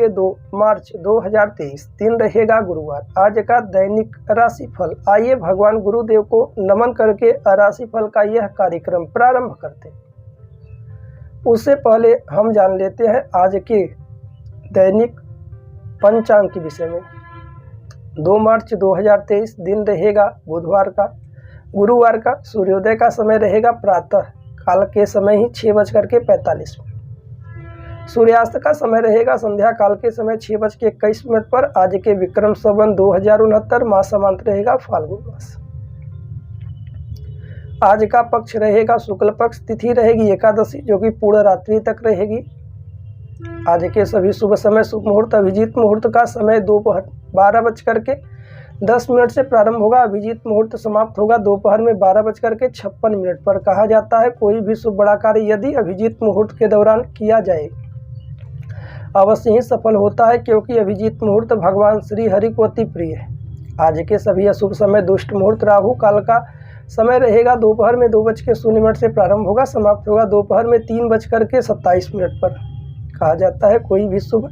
हुए 2 मार्च 2023, दिन रहेगा गुरुवार। आज का दैनिक राशिफल। आइए भगवान गुरुदेव को नमन करके राशिफल का यह कार्यक्रम प्रारंभ करते हैं। उससे पहले हम जान लेते हैं आज के दैनिक पंचांग के विषय में। 2 मार्च 2023, दिन रहेगा बुधवार का। गुरुवार का सूर्योदय का समय रहेगा प्रातः काल के समय ही 6:45। सूर्यास्त का समय रहेगा संध्या काल के समय 6:21 पर। आज के विक्रम संवत 2069, मास समांत रहेगा फाल्गुन मास। आज का पक्ष रहेगा शुक्ल पक्ष। तिथि रहेगी एकादशी, जो कि पूर्ण रात्रि तक रहेगी। आज के सभी शुभ समय शुभ मुहूर्त। अभिजीत मुहूर्त का समय दोपहर 12:10 से प्रारंभ होगा। अभिजीत मुहूर्त समाप्त होगा दोपहर में 12:56 पर। कहा जाता है कोई भी शुभ बड़ा कार्य यदि अभिजीत मुहूर्त के दौरान किया जाए अवश्य ही सफल होता है, क्योंकि अभिजीत मुहूर्त भगवान श्री हरि को अति प्रिय है। आज के सभी अशुभ समय दुष्ट मुहूर्त। राहु काल का समय रहेगा दोपहर में 2:00 से प्रारंभ होगा, समाप्त होगा दोपहर में 3:27 पर। कहा जाता है कोई भी शुभ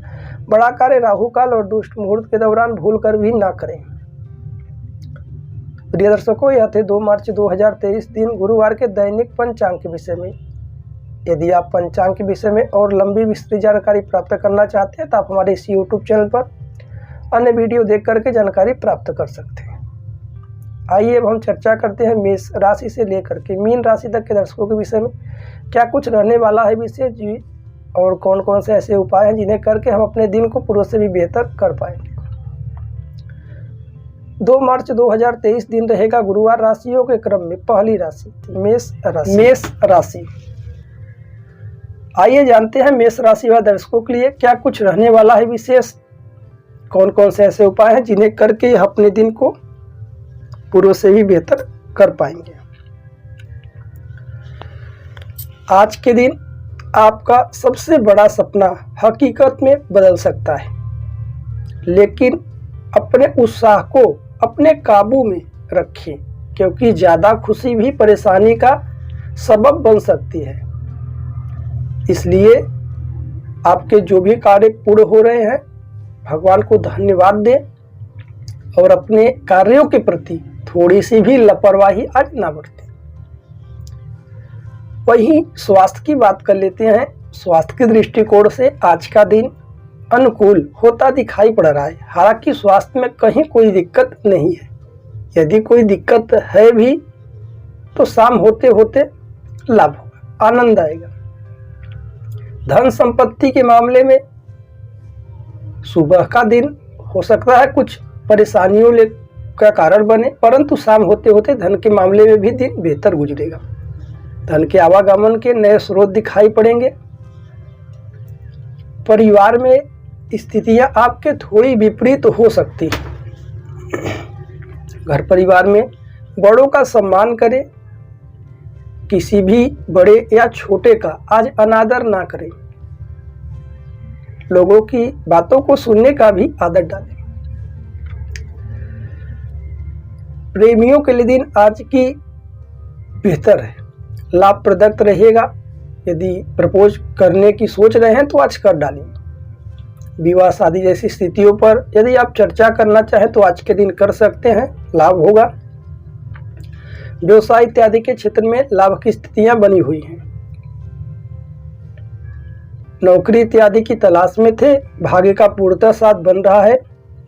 बड़ा कार्य राहु काल और दुष्ट मुहूर्त के दौरान भूल कर भी ना करें। प्रिय दर्शकों, यह थे 2 मार्च 2023, दिन गुरुवार के दैनिक पंचांग के विषय में। यदि आप पंचांग के विषय में और लंबी विस्तृत जानकारी प्राप्त करना चाहते हैं तो आप हमारे इस YouTube चैनल पर अन्य वीडियो देख करके जानकारी प्राप्त कर सकते हैं। आइए अब हम चर्चा करते हैं मेष राशि से लेकर के मीन राशि तक के दर्शकों के विषय में। क्या कुछ रहने वाला है विशेष जी, और कौन कौन से ऐसे उपाय हैं जिन्हें करके हम अपने दिन को पूर्व से भी बेहतर कर पाएंगे। 2 मार्च 2023, दिन रहेगा गुरुवार। राशियों के क्रम में पहली राशि मेष राशि। आइए जानते हैं मेष राशि वाले दर्शकों के लिए क्या कुछ रहने वाला है विशेष, कौन कौन से ऐसे उपाय हैं जिन्हें करके अपने दिन को पूर्व से भी बेहतर कर पाएंगे। आज के दिन आपका सबसे बड़ा सपना हकीकत में बदल सकता है, लेकिन अपने उत्साह को अपने काबू में रखें, क्योंकि ज़्यादा खुशी भी परेशानी का सबब बन सकती है। इसलिए आपके जो भी कार्य पूर्ण हो रहे हैं भगवान को धन्यवाद दें और अपने कार्यों के प्रति थोड़ी सी भी लापरवाही आज ना बरतें। वहीं स्वास्थ्य की बात कर लेते हैं। स्वास्थ्य के दृष्टिकोण से आज का दिन अनुकूल होता दिखाई पड़ रहा है। हालांकि स्वास्थ्य में कहीं कोई दिक्कत नहीं है। यदि कोई दिक्कत है भी तो शाम होते होते लाभ होगा, आनंद आएगा। धन संपत्ति के मामले में सुबह का दिन हो सकता है कुछ परेशानियों का कारण बने, परंतु शाम होते होते धन के मामले में भी दिन बेहतर गुजरेगा। धन के आवागमन के नए स्रोत दिखाई पड़ेंगे। परिवार में स्थितियां आपके थोड़ी विपरीत हो सकती हैं। घर परिवार में बड़ों का सम्मान करें। किसी भी बड़े या छोटे का आज अनादर ना करें। लोगों की बातों को सुनने का भी आदत डालें। प्रेमियों के लिए दिन आज की बेहतर है, लाभप्रद रहेगा। यदि प्रपोज करने की सोच रहे हैं तो आज कर डालें। विवाह शादी जैसी स्थितियों पर यदि आप चर्चा करना चाहें तो आज के दिन कर सकते हैं, लाभ होगा। व्यवसाय इत्यादि के क्षेत्र में लाभ की स्थितियां बनी हुई हैं। नौकरी इत्यादि की तलाश में थे, भाग्य का पूर्णतः साथ बन रहा है।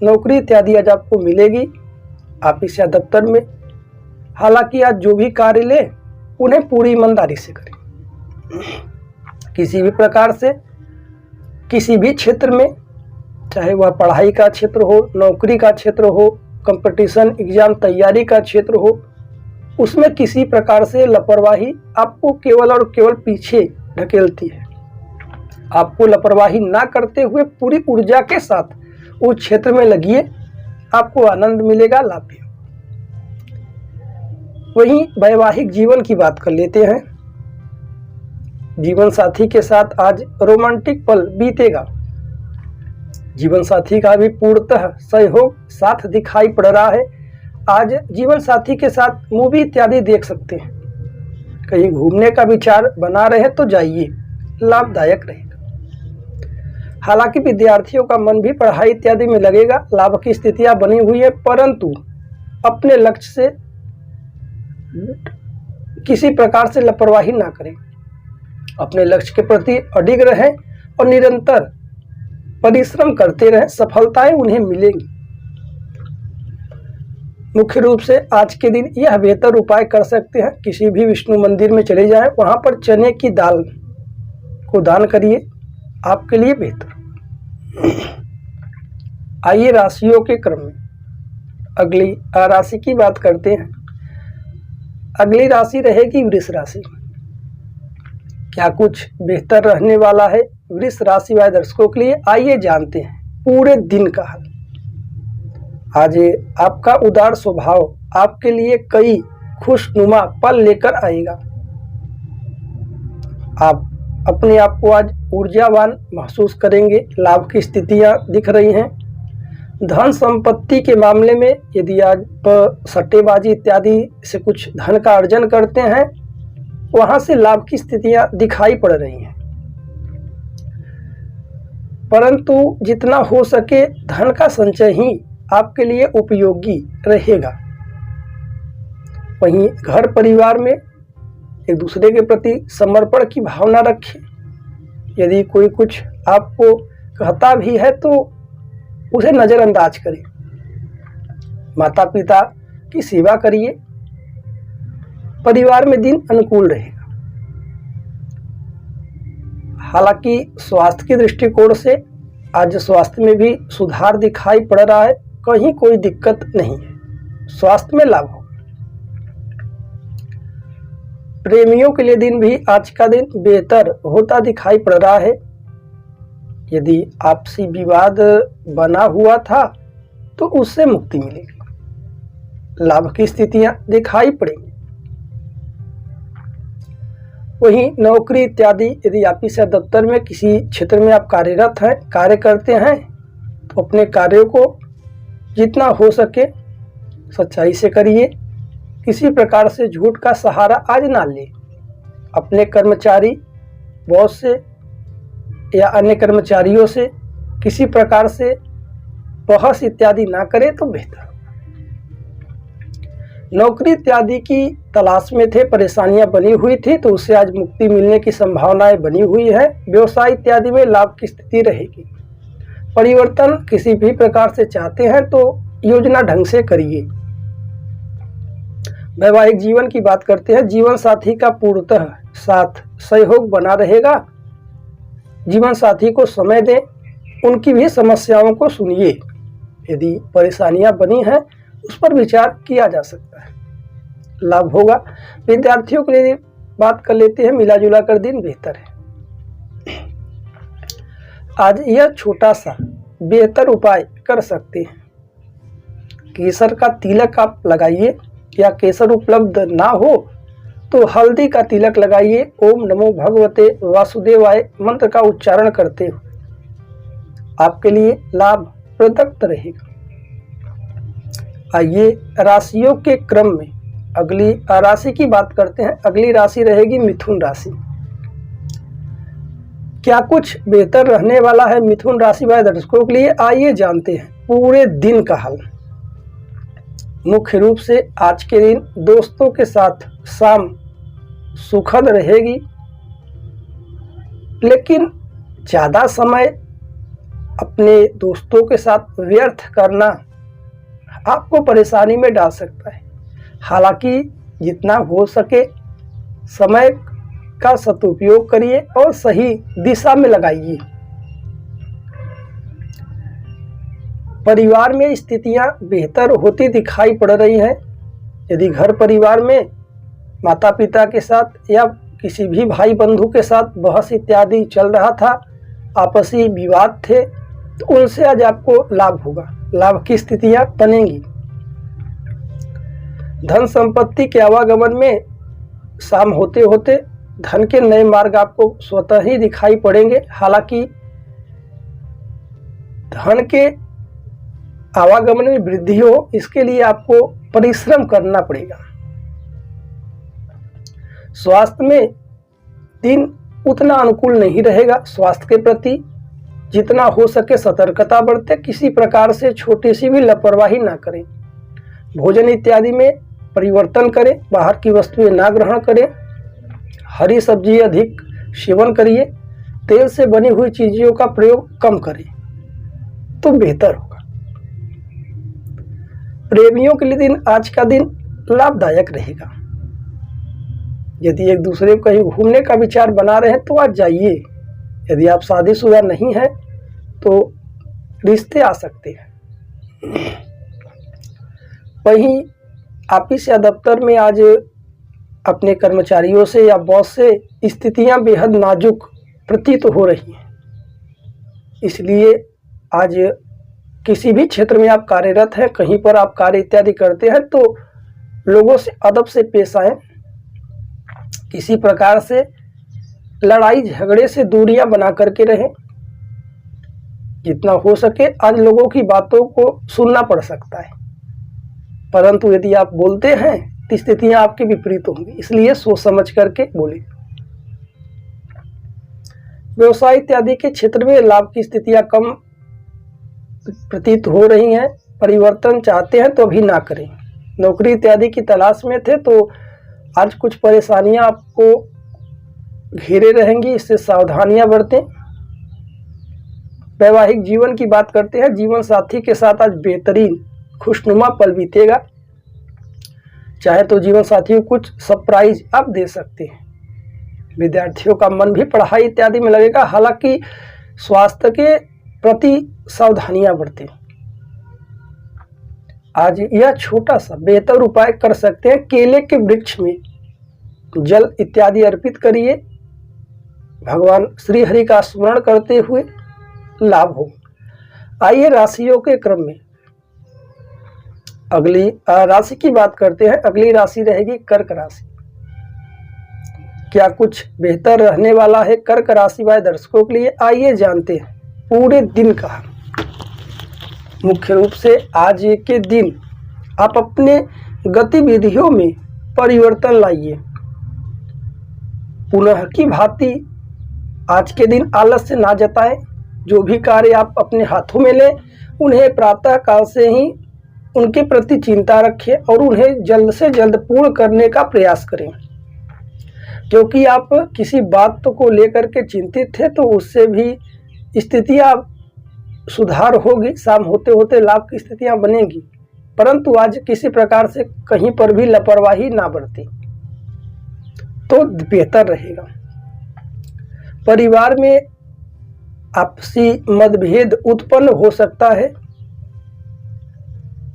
नौकरी इत्यादि आज आपको मिलेगी ऑफिस या दफ्तर में। हालांकि आज जो भी कार्य लें उन्हें पूरी ईमानदारी से करें। किसी भी प्रकार से किसी भी क्षेत्र में, चाहे वह पढ़ाई का क्षेत्र हो, नौकरी का क्षेत्र हो, कंपटीशन एग्जाम तैयारी का क्षेत्र हो, उसमें किसी प्रकार से लापरवाही आपको केवल और केवल पीछे ढकेलती है। आपको लापरवाही ना करते हुए पूरी ऊर्जा के साथ उस क्षेत्र में लगिए, आपको आनंद मिलेगा, लाभ भी। वहीं वैवाहिक जीवन की बात कर लेते हैं। जीवन साथी के साथ आज रोमांटिक पल बीतेगा। जीवन साथी का भी पूर्णतः सहयोग साथ दिखाई पड़ रहा है। आज जीवन साथी के साथ मूवी इत्यादि देख सकते हैं। कहीं घूमने का विचार बना रहे तो जाइए, लाभदायक रहेगा। हालांकि विद्यार्थियों का मन भी पढ़ाई इत्यादि में लगेगा, लाभ की स्थितियां बनी हुई है, परंतु अपने लक्ष्य से किसी प्रकार से लापरवाही ना करें। अपने लक्ष्य के प्रति अडिग रहें और निरंतर परिश्रम करते रहें, सफलताएं उन्हें मिलेंगी। मुख्य रूप से आज के दिन यह बेहतर उपाय कर सकते हैं, किसी भी विष्णु मंदिर में चले जाएं, वहां पर चने की दाल को दान करिए, आपके लिए बेहतर। आइए राशियों के क्रम में अगली राशि की बात करते हैं। अगली राशि रहेगी वृष राशि। क्या कुछ बेहतर रहने वाला है वृष राशि वाले दर्शकों के लिए? आइए जानते हैं पूरे दिन का हाल। आज आपका उदार स्वभाव आपके लिए कई खुशनुमा पल लेकर आएगा। आप अपने आप को आज ऊर्जावान महसूस करेंगे। लाभ की स्थितियां दिख रही हैं। धन संपत्ति के मामले में यदि आज सट्टेबाजी इत्यादि से कुछ धन का अर्जन करते हैं, वहां से लाभ की स्थितियां दिखाई पड़ रही हैं, परंतु जितना हो सके धन का संचय ही आपके लिए उपयोगी रहेगा। वहीं घर परिवार में एक दूसरे के प्रति समर्पण की भावना रखें। यदि कोई कुछ आपको कहता भी है तो उसे नज़रअंदाज करें। माता पिता की सेवा करिए। परिवार में दिन अनुकूल रहेगा। हालांकि स्वास्थ्य के दृष्टिकोण से आज स्वास्थ्य में भी सुधार दिखाई पड़ रहा है, कहीं कोई दिक्कत नहीं है, स्वास्थ्य में लाभ होगा। प्रेमियों के लिए दिन भी आज का दिन बेहतर होता दिखाई पड़ रहा है। यदि आपसी विवाद बना हुआ था तो उससे मुक्ति मिलेगी, लाभ की स्थितियां दिखाई पड़ेंगी। वहीं नौकरी इत्यादि यदि ऑफिस या दफ्तर में किसी क्षेत्र में आप कार्यरत हैं, कार्य करते हैं, तो अपने कार्यों को जितना हो सके सच्चाई से करिए। किसी प्रकार से झूठ का सहारा आज ना ले। अपने कर्मचारी बॉस से या अन्य कर्मचारियों से किसी प्रकार से बहस इत्यादि ना करें तो बेहतर। नौकरी इत्यादि की तलाश में थे, परेशानियां बनी हुई थी, तो उससे आज मुक्ति मिलने की संभावनाएं बनी हुई है। व्यवसाय इत्यादि में लाभ की स्थिति रहेगी। परिवर्तन किसी भी प्रकार से चाहते हैं तो योजना ढंग से करिए। वैवाहिक जीवन की बात करते हैं। जीवन साथी का पूर्णतः साथ सहयोग बना रहेगा। जीवन साथी को समय दें, उनकी भी समस्याओं को सुनिए। यदि परेशानियां बनी हैं उस पर विचार किया जा सकता है, लाभ होगा। विद्यार्थियों के लिए बात कर लेते हैं। मिला जुला कर दिन बेहतर है। आज यह छोटा सा बेहतर उपाय कर सकते हैं। केसर का तिलक आप लगाइए, या केसर उपलब्ध ना हो तो हल्दी का तिलक लगाइए। ओम नमो भगवते वासुदेवाय मंत्र का उच्चारण करते हुए आपके लिए लाभ प्रदत्त रहेगा। आइए राशियों के क्रम में अगली राशि की बात करते हैं। अगली राशि रहेगी मिथुन राशि। क्या कुछ बेहतर रहने वाला है मिथुन राशि वाले दर्शकों के लिए? आइए जानते हैं पूरे दिन का हाल। मुख्य रूप से आज के दिन दोस्तों के साथ शाम सुखद रहेगी, लेकिन ज़्यादा समय अपने दोस्तों के साथ व्यर्थ करना आपको परेशानी में डाल सकता है। हालांकि जितना हो सके समय का सदुपयोग करिए और सही दिशा में लगाइए। परिवार में स्थितियां बेहतर होती दिखाई पड़ रही हैं। यदि घर परिवार में माता पिता के साथ या किसी भी भाई बंधु के साथ बहस इत्यादि चल रहा था, आपसी विवाद थे, तो उनसे आज आपको लाभ होगा, लाभ की स्थितियां बनेंगी। धन संपत्ति के आवागमन में शाम होते होते धन के नए मार्ग आपको स्वतः ही दिखाई पड़ेंगे। हालांकि धन के आवागमन में वृद्धि हो, इसके लिए आपको परिश्रम करना पड़ेगा। स्वास्थ्य में दिन उतना अनुकूल नहीं रहेगा। स्वास्थ्य के प्रति जितना हो सके सतर्कता बरतें, किसी प्रकार से छोटी सी भी लापरवाही ना करें। भोजन इत्यादि में परिवर्तन करें, बाहर की वस्तुएं ना ग्रहण करें, हरी सब्जी अधिक सेवन करिए, तेल से बनी हुई चीजों का प्रयोग कम करें तो बेहतर होगा। प्रेमियों के लिए दिन आज का दिन लाभदायक रहेगा। यदि एक दूसरे को कहीं घूमने का विचार बना रहे हैं तो आज जाइए। यदि आप शादीशुदा नहीं हैं तो रिश्ते आ सकते हैं। वहीं ऑफिस या दफ्तर में आज अपने कर्मचारियों से या बॉस से स्थितियां बेहद नाजुक प्रतीत हो रही हैं। इसलिए आज किसी भी क्षेत्र में आप कार्यरत हैं, कहीं पर आप कार्य इत्यादि करते हैं तो लोगों से अदब से पेश आएं। किसी प्रकार से लड़ाई झगड़े से दूरियां बना करके रहें। जितना हो सके आज लोगों की बातों को सुनना पड़ सकता है, परंतु यदि आप बोलते हैं तो स्थितियां आपके विपरीत होंगी, इसलिए सोच समझ करके बोलें। व्यवसाय इत्यादि के क्षेत्र में लाभ की स्थितियां कम प्रतीत हो रही हैं। परिवर्तन चाहते हैं तो अभी ना करें। नौकरी इत्यादि की तलाश में थे तो आज कुछ परेशानियां आपको घेरे रहेंगी, इससे सावधानियां बरतें। वैवाहिक जीवन की बात करते हैं, जीवन साथी के साथ आज बेहतरीन खुशनुमा पल बीतेगा। चाहे तो जीवन साथी को कुछ सरप्राइज आप दे सकते हैं। विद्यार्थियों का मन भी पढ़ाई इत्यादि में लगेगा। हालांकि स्वास्थ्य के प्रति सावधानियां बरतें। आज यह छोटा सा बेहतर उपाय कर सकते हैं। केले के वृक्ष में जल इत्यादि अर्पित करिए। भगवान श्री हरि का स्मरण करते हुए लाभ हो। आइए राशियों के क्रम में अगली राशि की बात करते हैं। अगली राशि रहेगी कर्क राशि। क्या कुछ बेहतर रहने वाला है कर्क राशि वाले दर्शकों के लिए? आइए जानते हैं पूरे दिन का। मुख्य रूप से आज के दिन आप अपने गतिविधियों में परिवर्तन लाइए। पुनः की भांति आज के दिन आलस्य ना जताएं। जो भी कार्य आप अपने हाथों में लें उन्हें प्रातः काल से ही उनके प्रति चिंता रखें और उन्हें जल्द से जल्द पूर्ण करने का प्रयास करें, क्योंकि आप किसी बात को लेकर के चिंतित थे तो उससे भी स्थितियां सुधार होगी। शाम होते होते लाभ की स्थितियां बनेगी, परंतु आज किसी प्रकार से कहीं पर भी लापरवाही ना बरतें तो बेहतर रहेगा। परिवार में आपसी मतभेद उत्पन्न हो सकता है,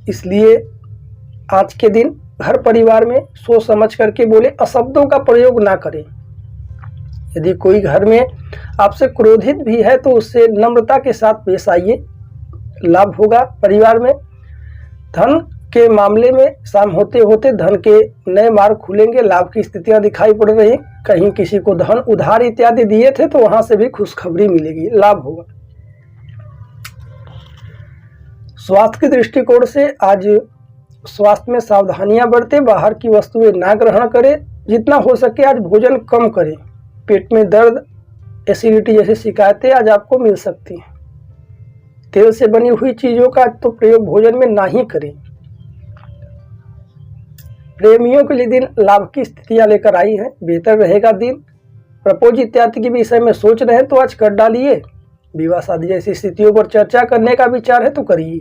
इसलिए आज के दिन घर परिवार में सोच समझ करके बोले। अशब्दों का प्रयोग ना करें। यदि कोई घर में आपसे क्रोधित भी है तो उससे नम्रता के साथ पेश आइए, लाभ होगा। परिवार में धन के मामले में शाम होते होते धन के नए मार्ग खुलेंगे। लाभ की स्थितियां दिखाई पड़ रही। कहीं किसी को धन उधार इत्यादि दिए थे तो वहां से भी खुशखबरी मिलेगी, लाभ होगा। स्वास्थ्य के दृष्टिकोण से आज स्वास्थ्य में सावधानियां बरतें। बाहर की वस्तुएं ना ग्रहण करें। जितना हो सके आज भोजन कम करें। पेट में दर्द, एसिडिटी जैसी शिकायतें आज आपको मिल सकती हैं। तेल से बनी हुई चीजों का तो प्रयोग भोजन में ना ही करें। प्रेमियों के लिए दिन लाभ की स्थितियां लेकर आई है, बेहतर रहेगा दिन। प्रपोज इत्यादि के विषय में सोच रहे हैं तो आज कर डालिए। विवाह शादी जैसी स्थितियों पर चर्चा करने का विचार है तो करिए।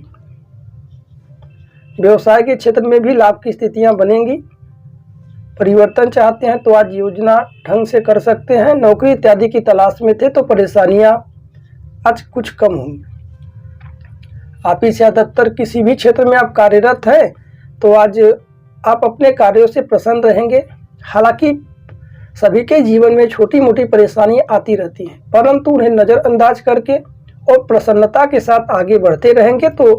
व्यवसाय के क्षेत्र में भी लाभ की स्थितियां बनेंगी। परिवर्तन चाहते हैं तो आज योजना ढंग से कर सकते हैं। नौकरी इत्यादि की तलाश में थे तो परेशानियां आज कुछ कम होंगी। ऑफिस या दफ्तर किसी भी क्षेत्र में आप कार्यरत हैं तो आज आप अपने कार्यों से प्रसन्न रहेंगे। हालांकि सभी के जीवन में छोटी मोटी परेशानियां आती रहती हैं, परंतु उन्हें नज़रअंदाज करके और प्रसन्नता के साथ आगे बढ़ते रहेंगे तो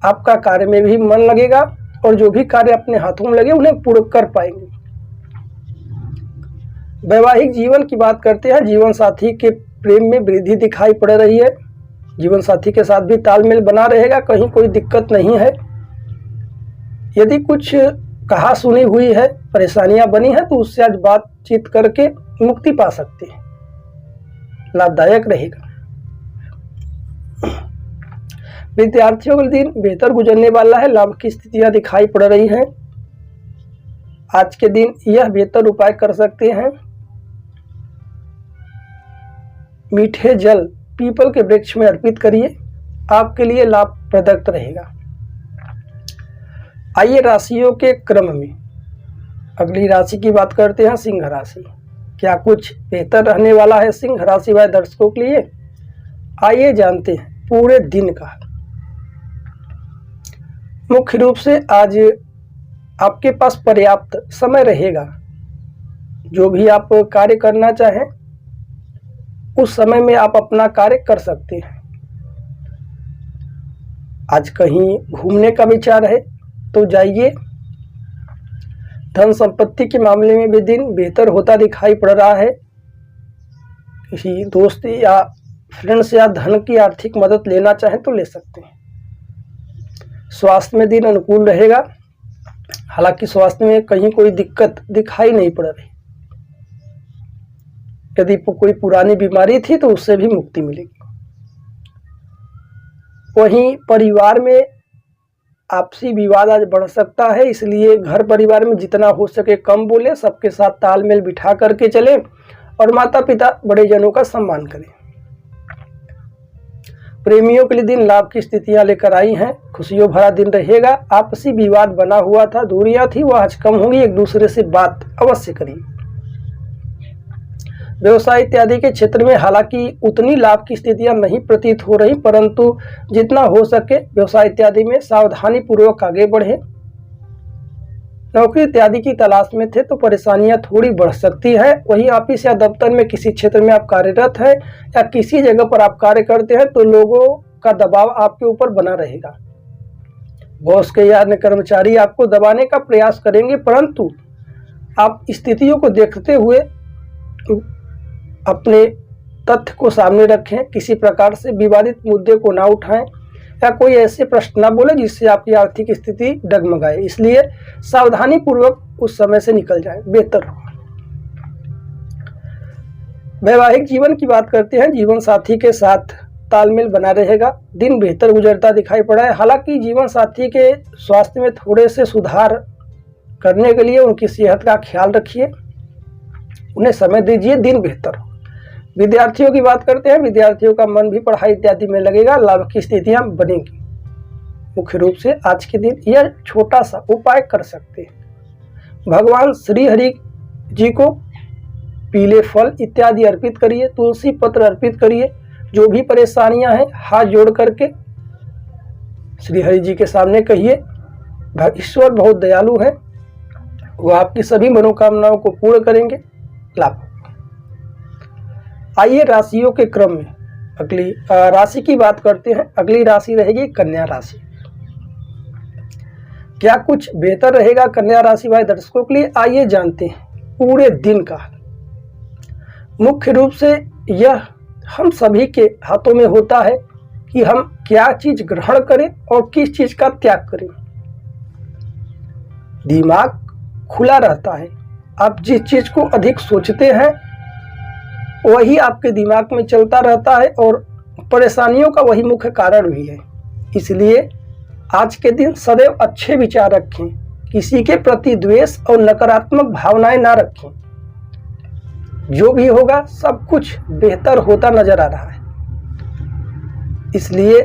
आपका कार्य में भी मन लगेगा और जो भी कार्य अपने हाथों में लगे उन्हें पूर्ण कर पाएंगे। वैवाहिक जीवन की बात करते हैं। जीवन साथी के प्रेम में वृद्धि दिखाई पड़ रही है। जीवन साथी के साथ भी तालमेल बना रहेगा, कहीं कोई दिक्कत नहीं है। यदि कुछ कहा सुनी हुई है, परेशानियां बनी है तो उससे आज बातचीत करके मुक्ति पा सकते हैं, लाभदायक रहेगा। विद्यार्थियों के दिन बेहतर गुजरने वाला है। लाभ की स्थितियां दिखाई पड़ रही हैं। आज के दिन यह बेहतर उपाय कर सकते हैं। मीठे जल पीपल के वृक्ष में अर्पित करिए, आपके लिए लाभप्रद रहेगा। आइए राशियों के क्रम में अगली राशि की बात करते हैं, सिंह राशि। क्या कुछ बेहतर रहने वाला है सिंह राशि वाले दर्शकों के लिए? आइए जानते हैं पूरे दिन का। मुख्य रूप से आज आपके पास पर्याप्त समय रहेगा। जो भी आप कार्य करना चाहें उस समय में आप अपना कार्य कर सकते हैं। आज कहीं घूमने का विचार है तो जाइए। धन संपत्ति के मामले में भी दिन बेहतर होता दिखाई पड़ रहा है। किसी दोस्त या फ्रेंड से आप धन की आर्थिक मदद लेना चाहें तो ले सकते हैं। स्वास्थ्य में दिन अनुकूल रहेगा, हालांकि स्वास्थ्य में कहीं कोई दिक्कत दिखाई नहीं पड़ रही। यदि कोई पुरानी बीमारी थी तो उससे भी मुक्ति मिलेगी। वहीं परिवार में आपसी विवाद आज बढ़ सकता है, इसलिए घर परिवार में जितना हो सके कम बोले, सबके साथ तालमेल बिठा करके चले और माता पिता बड़े जनों का सम्मान करें। प्रेमियों के लिए दिन लाभ की स्थितियां लेकर आई हैं। खुशियों भरा दिन रहेगा। आपसी विवाद बना हुआ था, दूरियां थी, वह आज कम होंगी। एक दूसरे से बात अवश्य करिए। व्यवसाय इत्यादि के क्षेत्र में हालांकि उतनी लाभ की स्थितियां नहीं प्रतीत हो रही, परंतु जितना हो सके व्यवसाय इत्यादि में सावधानी पूर्वक आगे बढ़े। नौकरी इत्यादि की तलाश में थे तो परेशानियां थोड़ी बढ़ सकती है। वहीं ऑफिस या दफ्तर में किसी क्षेत्र में आप कार्यरत हैं या किसी जगह पर आप कार्य करते हैं तो लोगों का दबाव आपके ऊपर बना रहेगा। बॉस के या अन्य कर्मचारी आपको दबाने का प्रयास करेंगे, परंतु आप स्थितियों को देखते हुए अपने तथ्य को सामने रखें। किसी प्रकार से विवादित मुद्दे को ना उठाएं या कोई ऐसे प्रश्न ना बोले जिससे आपकी आर्थिक स्थिति डगमगाए। इसलिए सावधानी पूर्वक उस समय से निकल जाएं, बेहतर होगा। वैवाहिक जीवन की बात करते हैं। जीवन साथी के साथ तालमेल बना रहेगा। दिन बेहतर गुजरता दिखाई पड़ा है। हालांकि जीवन साथी के स्वास्थ्य में थोड़े से सुधार करने के लिए उनकी सेहत का ख्याल रखिए, उन्हें समय दीजिए, दिन बेहतर हो। विद्यार्थियों की बात करते हैं। विद्यार्थियों का मन भी पढ़ाई इत्यादि में लगेगा। लाभ की स्थितियां बनेंगी। मुख्य रूप से आज के दिन यह छोटा सा उपाय कर सकते हैं। भगवान श्री हरि जी को पीले फल इत्यादि अर्पित करिए, तुलसी पत्र अर्पित करिए। जो भी परेशानियां हैं हाथ जोड़ करके श्री हरि जी के सामने कहिए। ईश्वर बहुत दयालु है, वो आपकी सभी मनोकामनाओं को पूर्ण करेंगे। लाभ। आइए राशियों के क्रम में अगली राशि की बात करते हैं। अगली राशि रहेगी कन्या राशि। क्या कुछ बेहतर रहेगा कन्या राशि वाले दर्शकों के लिए? आइए जानते हैं पूरे दिन का। मुख्य रूप से यह हम सभी के हाथों में होता है कि हम क्या चीज ग्रहण करें और किस चीज का त्याग करें। दिमाग खुला रहता है। आप जिस चीज को अधिक सोचते हैं वही आपके दिमाग में चलता रहता है और परेशानियों का वही मुख्य कारण भी है। इसलिए आज के दिन सदैव अच्छे विचार रखें, किसी के प्रति द्वेष और नकारात्मक भावनाएं ना रखें। जो भी होगा सब कुछ बेहतर होता नजर आ रहा है। इसलिए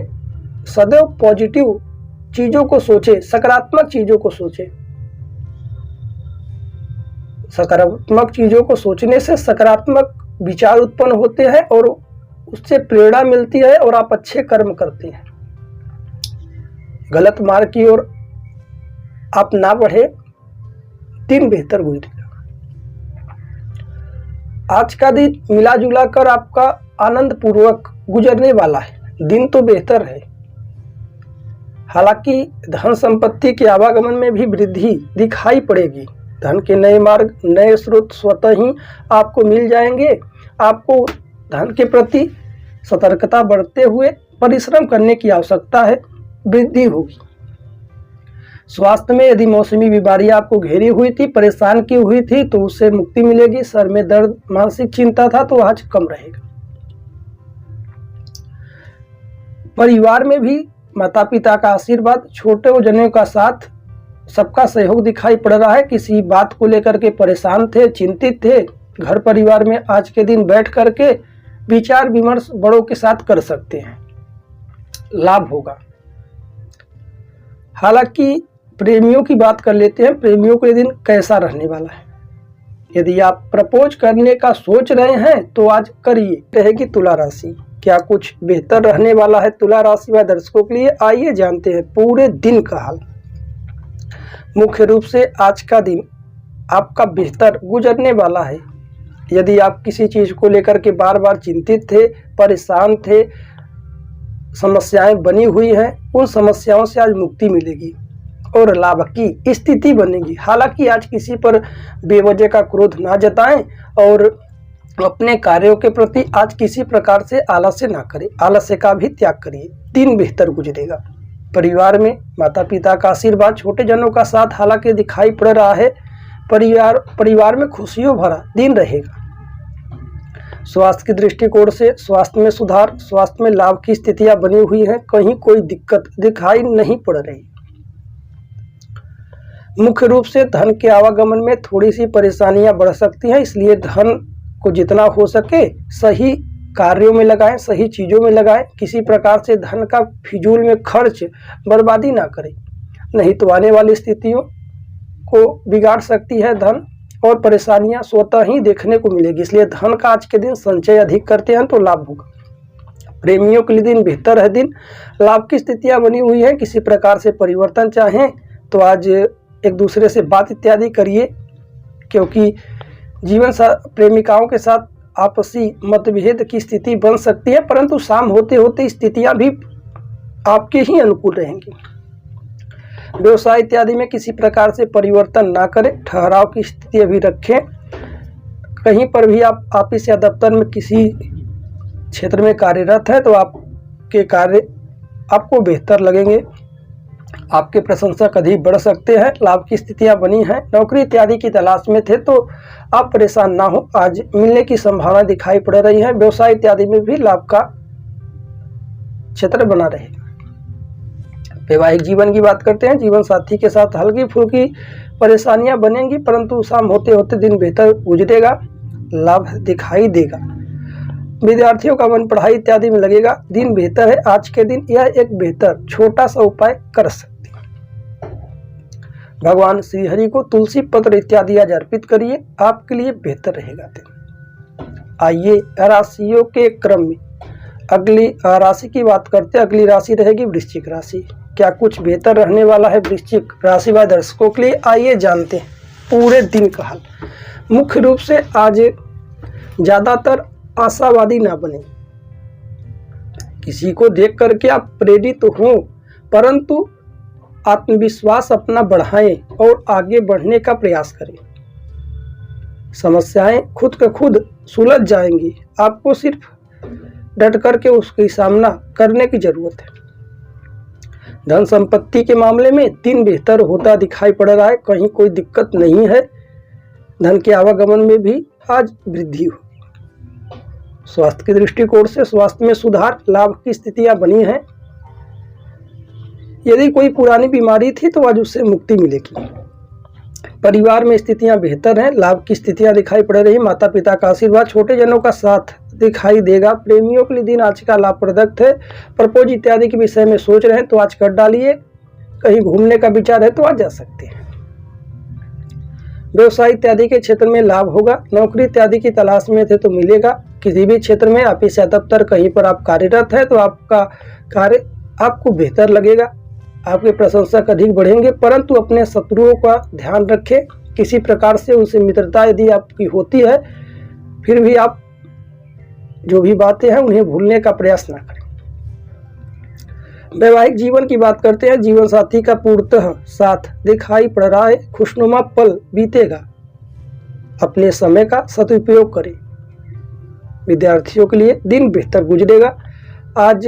सदैव पॉजिटिव चीजों को सोचें, सकारात्मक चीजों को सोचें। सकारात्मक चीजों को सोचने से सकारात्मक विचार उत्पन्न होते हैं और उससे प्रेरणा मिलती है और आप अच्छे कर्म करते हैं। गलत मार्ग की ओर आप ना बढ़े, दिन बेहतर गुजरेगा। आज का दिन मिला जुला कर आपका आनंद पूर्वक गुजरने वाला है। दिन तो बेहतर है, हालांकि धन संपत्ति के आवागमन में भी वृद्धि दिखाई पड़ेगी। धन के नए मार्ग, नए स्रोत स्वतः ही आपको मिल जाएंगे। आपको धन के प्रति सतर्कता बढ़ते हुए परिश्रम करने की आवश्यकता है, वृद्धि होगी। स्वास्थ्य में यदि मौसमी बीमारियां आपको घेरी हुई थी, परेशान की हुई थी, तो उससे मुक्ति मिलेगी। सर में दर्द, मानसिक चिंता था तो आज कम रहेगा। परिवार में भी माता पिता का आशीर्वाद, छोटे जनों का साथ, सबका सहयोग दिखाई पड़ रहा है। किसी बात को लेकर के परेशान थे, चिंतित थे, घर परिवार में आज के दिन बैठ करके विचार विमर्श बड़ों के साथ कर सकते हैं, लाभ होगा। हालांकि प्रेमियों की बात कर लेते हैं, प्रेमियों के दिन कैसा रहने वाला है। यदि आप प्रपोज करने का सोच रहे हैं तो आज करिए। रहेगी तुला राशि, क्या कुछ बेहतर रहने वाला है तुला राशि व दर्शकों के लिए? आइए जानते हैं पूरे दिन का हाल। मुख्य रूप से आज का दिन आपका बेहतर गुजरने वाला है। यदि आप किसी चीज को लेकर के बार बार चिंतित थे, परेशान थे, समस्याएं बनी हुई हैं, उन समस्याओं से आज मुक्ति मिलेगी और लाभ की स्थिति बनेगी। हालांकि आज किसी पर बेवजह का क्रोध ना जताएं और अपने कार्यों के प्रति आज किसी प्रकार से आलस्य ना करें, आलस्य का भी त्याग करिए। दिन बेहतर गुजरेगा। परिवार में माता पिता का आशीर्वाद, छोटे जनों का साथ हालांकि दिखाई पड़ रहा है। परिवार में खुशियों भरा दिन रहेगा। स्वास्थ्य की दृष्टिकोण से स्वास्थ्य में सुधार, स्वास्थ्य में लाभ की स्थितियां बनी हुई हैं, कहीं कोई दिक्कत दिखाई नहीं पड़ रही। मुख्य रूप से धन के आवागमन में थोड़ी सी परेशानियां बढ़ सकती हैं, इसलिए धन को जितना हो सके सही कार्यों में लगाएं, सही चीज़ों में लगाएं। किसी प्रकार से धन का फिजूल में खर्च, बर्बादी ना करें, नहीं तो आने वाली स्थितियों को बिगाड़ सकती है धन, और परेशानियां स्वतः ही देखने को मिलेगी। इसलिए धन का आज के दिन संचय अधिक करते हैं तो लाभ होगा। प्रेमियों के लिए दिन बेहतर है। दिन लाभ की स्थितियां बनी हुई हैं। किसी प्रकार से परिवर्तन चाहें तो आज एक दूसरे से बात इत्यादि करिए, क्योंकि जीवन प्रेमिकाओं के साथ आपसी मतभेद की स्थिति बन सकती है, परंतु शाम होते होते स्थितियां भी आपके ही अनुकूल रहेंगी। व्यवसाय इत्यादि में किसी प्रकार से परिवर्तन ना करें, ठहराव की स्थिति अभी रखें। कहीं पर भी आप ऑफिस या दफ्तर में किसी क्षेत्र में कार्यरत है तो आपके कार्य आपको बेहतर लगेंगे, आपके प्रशंसक अधिक बढ़ सकते हैं। लाभ की स्थितियां बनी हैं। नौकरी इत्यादि की तलाश में थे तो आप परेशान ना हो, आज मिलने की संभावना दिखाई पड़ रही है। व्यवसाय इत्यादि में भी लाभ का क्षेत्र बना रहेगा। वैवाहिक जीवन की बात करते हैं। जीवन साथी के साथ हल्की फुल्की परेशानियां बनेंगी, परंतु शाम होते होते दिन बेहतर गुजरेगा, लाभ दिखाई देगा। विद्यार्थियों का मन पढ़ाई इत्यादि में लगेगा। दिन बेहतर है। आज के दिन यह एक बेहतर छोटा सा उपाय कर सकते हैं। भगवान श्री हरि को तुलसी पत्र इत्यादि आज अर्पित करिए, आपके लिए बेहतर रहेगा दिन। आइए राशियों के क्रम में अगली राशि की बात करते हैं। अगली राशि रहेगी वृश्चिक राशि। क्या कुछ बेहतर रहने वाला है वृश्चिक राशि वाले दर्शकों के लिए? आइए जानते हैं पूरे दिन का हाल। मुख्य रूप से आज ज्यादातर आशावादी ना बने। किसी को देख करके आप प्रेरित हो, परंतु आत्मविश्वास अपना बढ़ाएं और आगे बढ़ने का प्रयास करें। समस्याएं खुद का खुद सुलझ जाएंगी, आपको सिर्फ डट करके उसकी सामना करने की जरूरत है। धन संपत्ति के मामले में दिन बेहतर होता दिखाई पड़ रहा है, कहीं कोई दिक्कत नहीं है। धन के आवागमन में भी आज वृद्धि होगी। स्वास्थ्य की दृष्टिकोण से स्वास्थ्य में सुधार, लाभ की स्थितियां बनी हैं। यदि कोई पुरानी बीमारी थी तो आज उससे मुक्ति मिलेगी। परिवार में स्थितियां बेहतर हैं, लाभ की स्थितियां दिखाई पड़ रही। माता पिता का आशीर्वाद, छोटे जनों का साथ दिखाई देगा। प्रेमियों के लिए दिन आज का लाभप्रद है। प्रपोज इत्यादि के विषय में सोच रहे हैं तो आज कर डालिए। कहीं घूमने का विचार है तो आज जा सकते हैं। व्यवसाय इत्यादि के क्षेत्र में लाभ होगा। नौकरी इत्यादि की तलाश में थे तो मिलेगा। किसी भी क्षेत्र में ऑफिस या दफ्तर कहीं पर आप कार्यरत है तो आपका कार्य आपको बेहतर लगेगा, आपके प्रशंसक अधिक बढ़ेंगे, परंतु अपने शत्रुओं का ध्यान रखें। किसी प्रकार से उनसे मित्रता यदि आपकी होती है, फिर भी आप जो भी बातें हैं उन्हें भूलने का प्रयास ना करें। वैवाहिक जीवन की बात करते हैं। जीवन साथी का पूर्णतः साथ दिखाई पड़ रहा है। खुशनुमा पल बीतेगा। अपने समय का सदुपयोग करें। विद्यार्थियों के लिए दिन बेहतर गुजरेगा। आज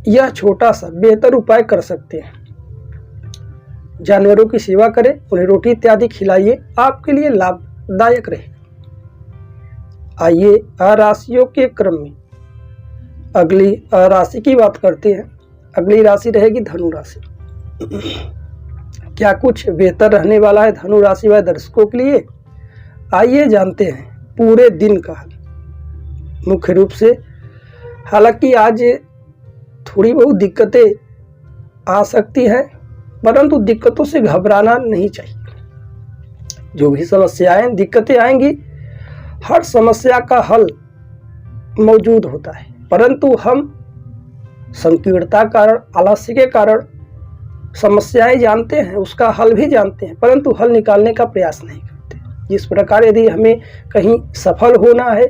यह छोटा सा बेहतर उपाय कर सकते हैं। जानवरों की सेवा करें, उन्हें रोटी इत्यादि खिलाइए, आपके लिए लाभदायक रहे। आइए राशियों के क्रम में अगली राशि की बात करते हैं। अगली राशि रहेगी धनु राशि। क्या कुछ बेहतर रहने वाला है धनु राशि वाले दर्शकों के लिए? आइए जानते हैं पूरे दिन का। मुख्य रूप से हालांकि आज थोड़ी बहुत दिक्कतें आ सकती हैं, परंतु दिक्कतों से घबराना नहीं चाहिए। जो भी समस्याएं दिक्कतें आएंगी, हर समस्या का हल मौजूद होता है, परंतु हम संकीर्णता कारण, आलस्य के कारण समस्याएं जानते हैं, उसका हल भी जानते हैं, परंतु हल निकालने का प्रयास नहीं करते। जिस प्रकार यदि हमें कहीं सफल होना है,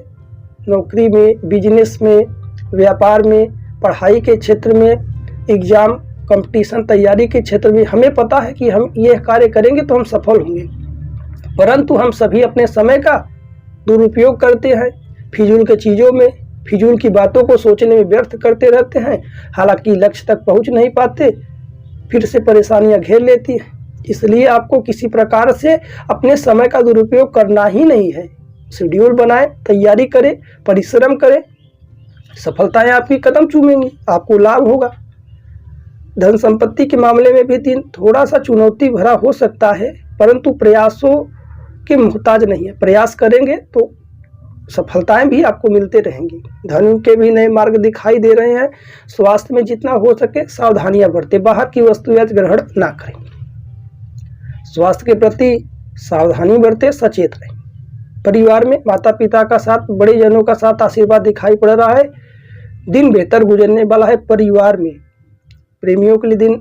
नौकरी में, बिजनेस में, व्यापार में, पढ़ाई के क्षेत्र में, एग्जाम कंपटीशन तैयारी के क्षेत्र में, हमें पता है कि हम यह कार्य करेंगे तो हम सफल होंगे, परंतु हम सभी अपने समय का दुरुपयोग करते हैं, फिजूल के चीज़ों में, फिजूल की बातों को सोचने में व्यर्थ करते रहते हैं। हालांकि लक्ष्य तक पहुंच नहीं पाते, फिर से परेशानियां घेर लेती हैं। इसलिए आपको किसी प्रकार से अपने समय का दुरुपयोग करना ही नहीं है। शेड्यूल बनाएं, तैयारी करें, परिश्रम करें, सफलताएं आपकी कदम चूमेंगी, आपको लाभ होगा। धन संपत्ति के मामले में भी दिन थोड़ा सा चुनौती भरा हो सकता है, परंतु प्रयासों के मोहताज नहीं है। प्रयास करेंगे तो सफलताएं भी आपको मिलते रहेंगी। धन के भी नए मार्ग दिखाई दे रहे हैं। स्वास्थ्य में जितना हो सके सावधानियां बरतें, बाहर की वस्तुएं ग्रहण ना करें। स्वास्थ्य के प्रति सावधानी बरतें, सचेत रहें। परिवार में माता पिता का साथ, बड़े जनों का साथ आशीर्वाद दिखाई पड़ रहा है। दिन बेहतर गुजरने वाला है। परिवार में प्रेमियों के लिए दिन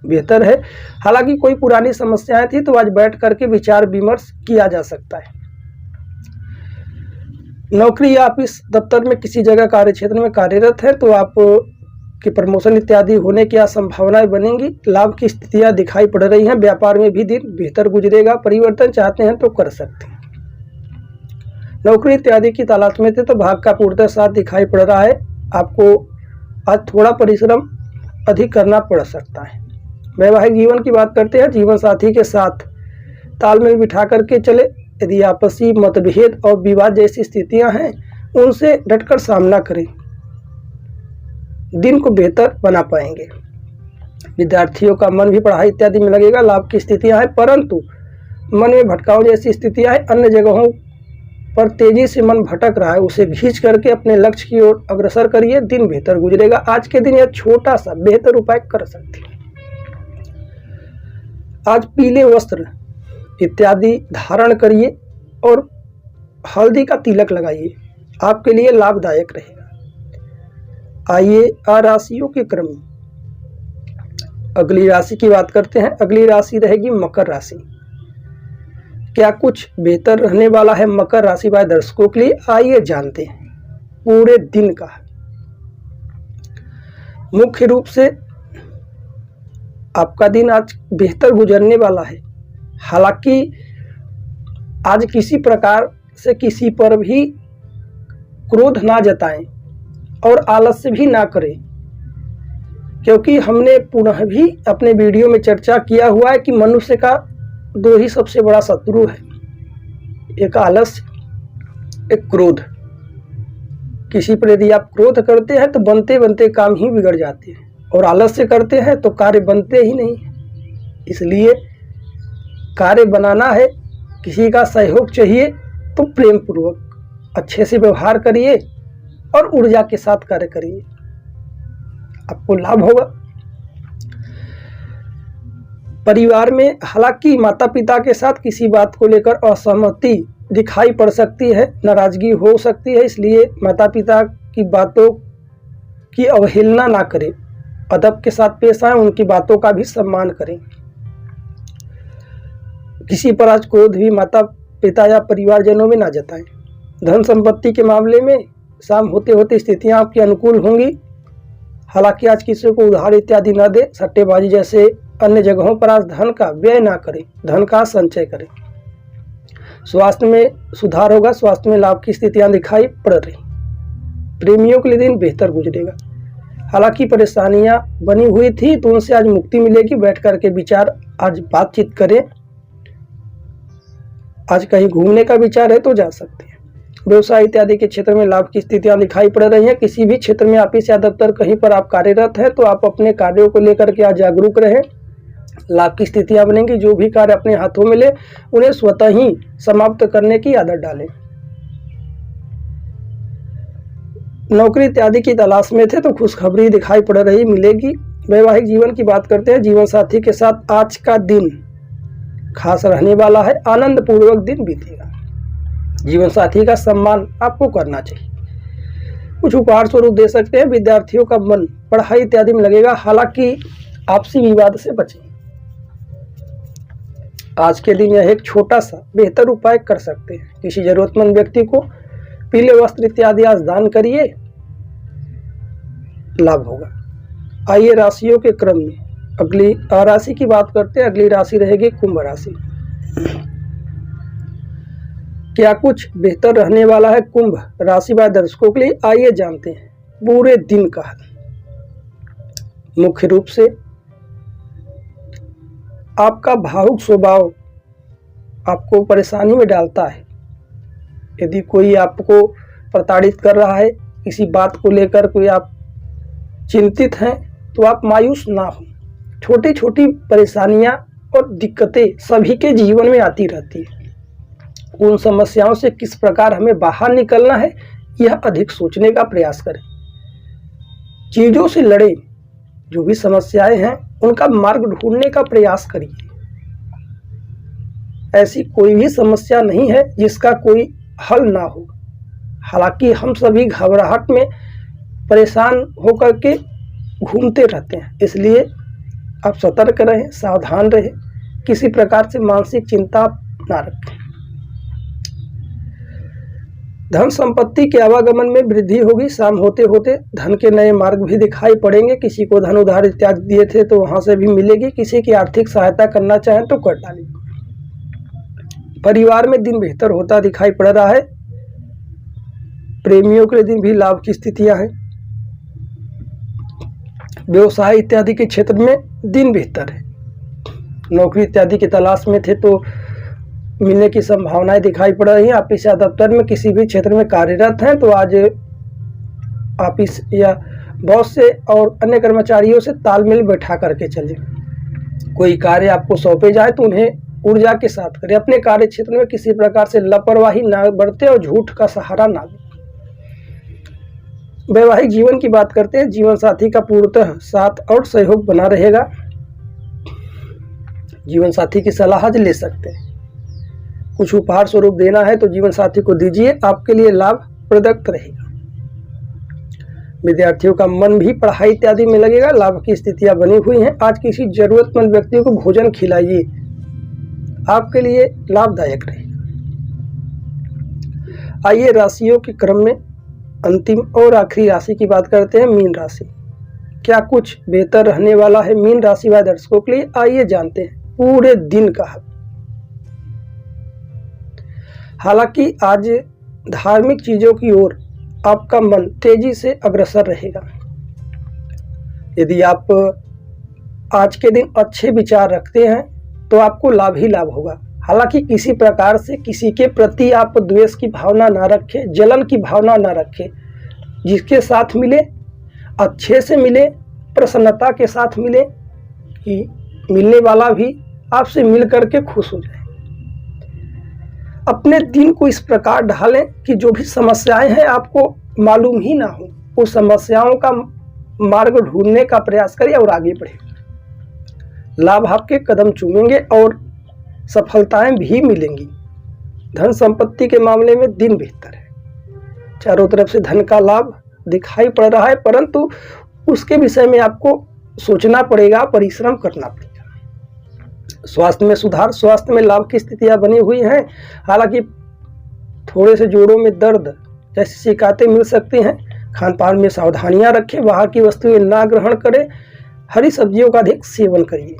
बेहतर है। हालांकि कोई पुरानी समस्याएं थी तो आज बैठ करके विचार विमर्श किया जा सकता है। नौकरी या ऑफिस दफ्तर में किसी जगह कार्य क्षेत्र में कार्यरत है तो आप की प्रमोशन इत्यादि होने की संभावनाएं बनेंगी। लाभ की स्थितियां दिखाई पड़ रही हैं। व्यापार में भी दिन बेहतर गुजरेगा। परिवर्तन चाहते हैं तो कर सकते हैं। नौकरी इत्यादि की तलाश में थे तो भाग का पूर्णतः साथ दिखाई पड़ रहा है। आपको आज थोड़ा परिश्रम अधिक करना पड़ सकता है। वैवाहिक जीवन की बात करते हैं। जीवन साथी के साथ तालमेल बिठा करके चले। यदि आपसी मतभेद और विवाद जैसी स्थितियां हैं, उनसे डटकर सामना करें। दिन को बेहतर बना पाएंगे। विद्यार्थियों का मन भी पढ़ाई इत्यादि में लगेगा। लाभ की स्थितियां हैं, परंतु मन में भटकाव जैसी स्थितियां हैं। अन्य जगहों पर तेजी से मन भटक रहा है, उसे खींच करके अपने लक्ष्य की ओर अग्रसर करिए। दिन बेहतर गुजरेगा। आज के दिन यह छोटा सा बेहतर उपाय कर सकते हैं। आज पीले वस्त्र इत्यादि धारण करिए और हल्दी का तिलक लगाइए, आपके लिए लाभदायक रहेगा। आइए राशियों के क्रम में अगली राशि की बात करते हैं। अगली राशि रहेगी मकर राशि। क्या कुछ बेहतर रहने वाला है मकर राशि वाले दर्शकों के लिए? आइए जानते हैं पूरे दिन का। मुख्य रूप से आपका दिन आज बेहतर गुजरने वाला है। हालांकि आज किसी प्रकार से किसी पर भी क्रोध ना जताएं और आलस्य भी ना करें, क्योंकि हमने पुनः भी अपने वीडियो में चर्चा किया हुआ है कि मनुष्य का दो ही सबसे बड़ा शत्रु है, एक आलस्य, एक क्रोध। किसी पर यदि आप क्रोध करते हैं तो बनते बनते काम ही बिगड़ जाते हैं, और आलस्य करते हैं तो कार्य बनते ही नहीं। इसलिए कार्य बनाना है, किसी का सहयोग चाहिए तो प्रेम पूर्वक अच्छे से व्यवहार करिए और ऊर्जा के साथ कार्य करिए, आपको लाभ होगा। परिवार में हालांकि माता पिता के साथ किसी बात को लेकर असहमति दिखाई पड़ सकती है, नाराजगी हो सकती है, इसलिए माता पिता की बातों की अवहेलना ना करें, अदब के साथ पेश आएं, उनकी बातों का भी सम्मान करें। किसी पर आज क्रोध भी माता पिता या परिवारजनों में ना जताएं। धन संपत्ति के मामले में शाम होते होते स्थितियां आपकी अनुकूल होंगी। हालांकि आज किसी को उधार इत्यादि न दे, सट्टेबाजी जैसे अन्य जगहों पर आज धन का व्यय ना करें, धन का संचय करें। स्वास्थ्य में सुधार होगा। स्वास्थ्य में लाभ की स्थितियां दिखाई पड़ रही। प्रेमियों के लिए दिन बेहतर गुजरेगा। हालांकि परेशानियां बनी हुई थी तो उनसे आज मुक्ति मिलेगी। बैठ करके विचार आज बातचीत करें। आज कहीं घूमने का विचार है तो जा सकते हैं। व्यवसाय इत्यादि के क्षेत्र में लाभ की स्थितियां दिखाई पड़ रही हैं। किसी भी क्षेत्र में ऑफिस या दफ्तर कहीं पर आप कार्यरत हैं तो आप अपने कार्यों को लेकर के आज जागरूक रहें। लाभ की स्थितियां बनेंगी। जो भी कार्य अपने हाथों में ले उन्हें स्वतः ही समाप्त करने की आदत डालें। नौकरी इत्यादि की तलाश में थे तो खुशखबरी दिखाई पड़ रही मिलेगी। वैवाहिक जीवन की बात करते हैं। जीवन साथी के साथ आज का दिन खास रहने वाला है। आनंद पूर्वक दिन बीतेगा। जीवन साथी का सम्मान आपको करना चाहिए। कुछ उपहार स्वरूप दे सकते हैं। विद्यार्थियों का मन पढ़ाई इत्यादि में लगेगा। हालांकि आपसी विवाद से बचें। आज के दिन यह एक छोटा सा बेहतर उपाय कर सकते हैं। किसी जरूरतमंद व्यक्ति को पीले वस्त्र इत्यादि आज दान करिए, लाभ होगा। आइए राशियों के क्रम में अगली राशि की बात करते हैं। अगली राशि रहेगी कुंभ राशि। क्या कुछ बेहतर रहने वाला है कुंभ राशि वाले दर्शकों के लिए? आइए जानते हैं पूरे दिन का हाल। मुख्य रूप से आपका भावुक स्वभाव आपको परेशानी में डालता है। यदि कोई आपको प्रताड़ित कर रहा है, किसी बात को लेकर कोई आप चिंतित हैं, तो आप मायूस ना हो। छोटी छोटी परेशानियां और दिक्कतें सभी के जीवन में आती रहती है। उन समस्याओं से किस प्रकार हमें बाहर निकलना है, यह अधिक सोचने का प्रयास करें। चीज़ों से लड़ें। जो भी समस्याएं हैं उनका मार्ग ढूंढने का प्रयास करिए। ऐसी कोई भी समस्या नहीं है जिसका कोई हल ना हो। हालांकि हम सभी घबराहट में परेशान होकर के घूमते रहते हैं, इसलिए आप सतर्क रहें, सावधान रहें, किसी प्रकार से मानसिक चिंता ना रखें। धन संपत्ति के आवागमन में वृद्धि होगी। शाम होते होते धन के नए मार्ग भी दिखाई पड़ेंगे। किसी को धन उधार इत्यादि दिए थे तो वहां से भी मिलेगी। किसी की आर्थिक सहायता करना चाहें तो कर डालिए। परिवार में दिन बेहतर होता दिखाई पड़ रहा है। प्रेमियों के दिन भी लाभ की स्थितियां हैं। व्यवसाय इत्यादि के क्षेत्र में दिन बेहतर है। नौकरी इत्यादि की तलाश में थे तो मिलने की संभावनाएं दिखाई पड़ रही हैं। ऑफिस या दफ्तर में किसी भी क्षेत्र में कार्यरत हैं तो आज ऑफिस या बॉस से और अन्य कर्मचारियों से तालमेल बैठा करके चलें। कोई कार्य आपको सौंपे जाए तो उन्हें ऊर्जा के साथ करें। अपने कार्य क्षेत्र में किसी प्रकार से लापरवाही ना बरते और झूठ का सहारा ना लें। वैवाहिक जीवन की बात करते हैं। जीवन साथी का पूर्णतः साथ और सहयोग बना रहेगा। जीवन साथी की सलाह आज ले सकते हैं। कुछ उपहार स्वरूप देना है तो जीवन साथी को दीजिए, आपके लिए लाभ प्रदत्त रहेगा। विद्यार्थियों का मन भी पढ़ाई इत्यादि में लगेगा। लाभ की स्थितियां बनी हुई हैं। आज किसी जरूरतमंद व्यक्ति को भोजन खिलाइए, आपके लिए लाभदायक रहेगा। आइए राशियों के क्रम में अंतिम और आखिरी राशि की बात करते हैं, मीन राशि। क्या कुछ बेहतर रहने वाला है मीन राशि वाले दर्शकों के लिए? आइए जानते हैं पूरे दिन का हाल। हालांकि आज धार्मिक चीजों की ओर आपका मन तेजी से अग्रसर रहेगा। यदि आप आज के दिन अच्छे विचार रखते हैं तो आपको लाभ ही लाभ होगा। हालांकि किसी प्रकार से किसी के प्रति आप द्वेष की भावना ना रखें, जलन की भावना ना रखें। जिसके साथ मिले अच्छे से मिले, प्रसन्नता के साथ मिले कि मिलने वाला भी आपसे मिल करके खुश हो जाए। अपने दिन को इस प्रकार ढालें कि जो भी समस्याएं हैं आपको मालूम ही ना हो। उस समस्याओं का मार्ग ढूंढने का प्रयास करिए और आगे बढ़े। लाभ आपके कदम चूमेंगे और सफलताएं भी मिलेंगी। धन संपत्ति के मामले में दिन बेहतर है। चारों तरफ से धन का लाभ दिखाई पड़ रहा है, परंतु उसके विषय में आपको सोचना पड़ेगा, परिश्रम करना पड़ेगा। स्वास्थ्य में सुधार, स्वास्थ्य में लाभ की स्थितियां बनी हुई हैं। हालांकि थोड़े से जोड़ों में दर्द जैसी शिकायतें मिल सकती हैं। खान पान में सावधानियां रखें, बाहर की वस्तुएं ना ग्रहण करें, हरी सब्जियों का अधिक सेवन करिए।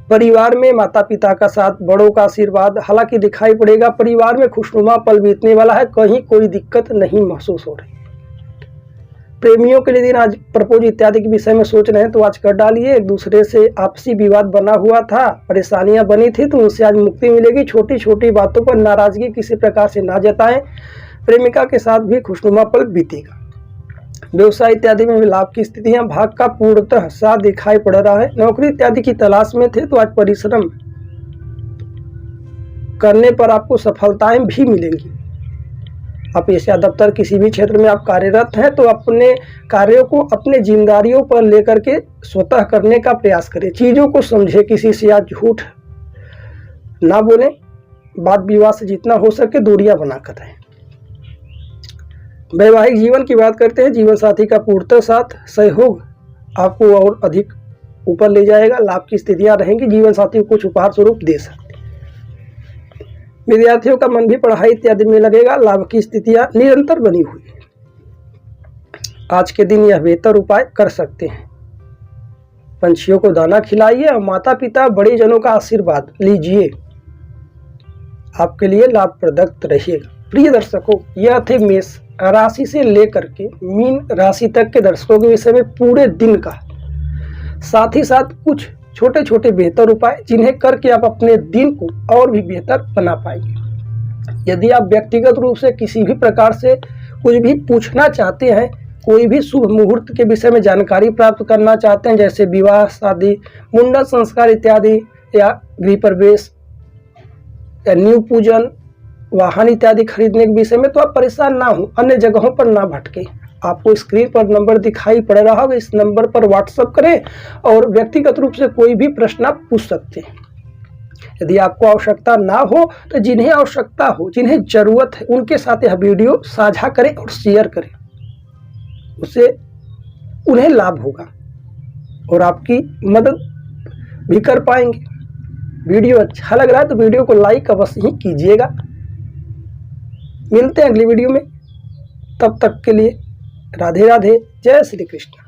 परिवार में माता पिता का साथ, बड़ों का आशीर्वाद हालांकि दिखाई पड़ेगा। परिवार में खुशनुमा पल बीतने वाला है, कहीं कोई दिक्कत नहीं महसूस हो रही। प्रेमियों के लिए दिन आज प्रपोज इत्यादि के विषय में सोच रहे हैं तो आज कर डालिए। एक दूसरे से आपसी विवाद बना हुआ था, परेशानियां बनी थी, तो उनसे आज मुक्ति मिलेगी। छोटी छोटी बातों पर नाराजगी किसी प्रकार से ना जताएं। प्रेमिका के साथ भी खुशनुमा पल बीतेगा। व्यवसाय इत्यादि में भी लाभ की स्थितियां, भाग का पूर्णतः साथ दिखाई पड़ रहा है। नौकरी इत्यादि की तलाश में थे तो आज परिश्रम करने पर आपको सफलताएं भी मिलेंगी। ऑफिस या दफ्तर किसी भी क्षेत्र में आप कार्यरत हैं तो अपने कार्यों को अपने जिम्मेदारियों पर लेकर के स्वतः करने का प्रयास करें। चीज़ों को समझे, किसी से आज झूठ ना बोलें। वाद विवाद से जितना हो सके दूरियां बनाकर रहें। वैवाहिक जीवन की बात करते हैं। जीवन साथी का पूर्णतः साथ सहयोग आपको और अधिक ऊपर ले जाएगा। लाभ की स्थितियां रहेंगी। जीवन साथी को कुछ उपहार स्वरूप दे सकते। विद्यार्थियों का मन भी पढ़ाई इत्यादि में लगेगा। लाभ की स्थितियां निरंतर बनी हुई है। आज के दिन यह बेहतर उपाय कर सकते हैं। पंछियों को दाना खिलाइए और माता पिता बड़े जनों का आशीर्वाद लीजिए। आपके लिए लाभप्रद रहेगा। प्रिय दर्शकों, यह थे मेष राशि से लेकर के मीन राशि तक के दर्शकों के विषय में पूरे दिन का, साथ ही साथ कुछ छोटे छोटे बेहतर उपाय जिन्हें करके आप अपने दिन को और भी बेहतर बना पाएंगे। यदि आप व्यक्तिगत रूप से किसी भी प्रकार से कुछ भी पूछना चाहते हैं, कोई भी शुभ मुहूर्त के विषय में जानकारी प्राप्त करना चाहते हैं, जैसे विवाह, शादी, मुंडन संस्कार इत्यादि, या गृह प्रवेश या न्यू पूजन, वाहन इत्यादि खरीदने के विषय में, तो आप परेशान ना हो, अन्य जगहों पर ना भटके। आपको स्क्रीन पर नंबर दिखाई पड़ रहा होगा, इस नंबर पर व्हाट्सएप करें और व्यक्तिगत रूप से कोई भी प्रश्न आप पूछ सकते हैं। यदि आपको आवश्यकता ना हो तो जिन्हें आवश्यकता हो, जिन्हें जरूरत है, उनके साथ यह वीडियो साझा करें और शेयर करें। उससे उन्हें लाभ होगा और आपकी मदद भी कर पाएंगे। वीडियो अच्छा लग रहा है तो वीडियो को लाइक अवश्य ही कीजिएगा। मिलते हैं अगली वीडियो में, तब तक के लिए राधे राधे, जय श्री कृष्ण।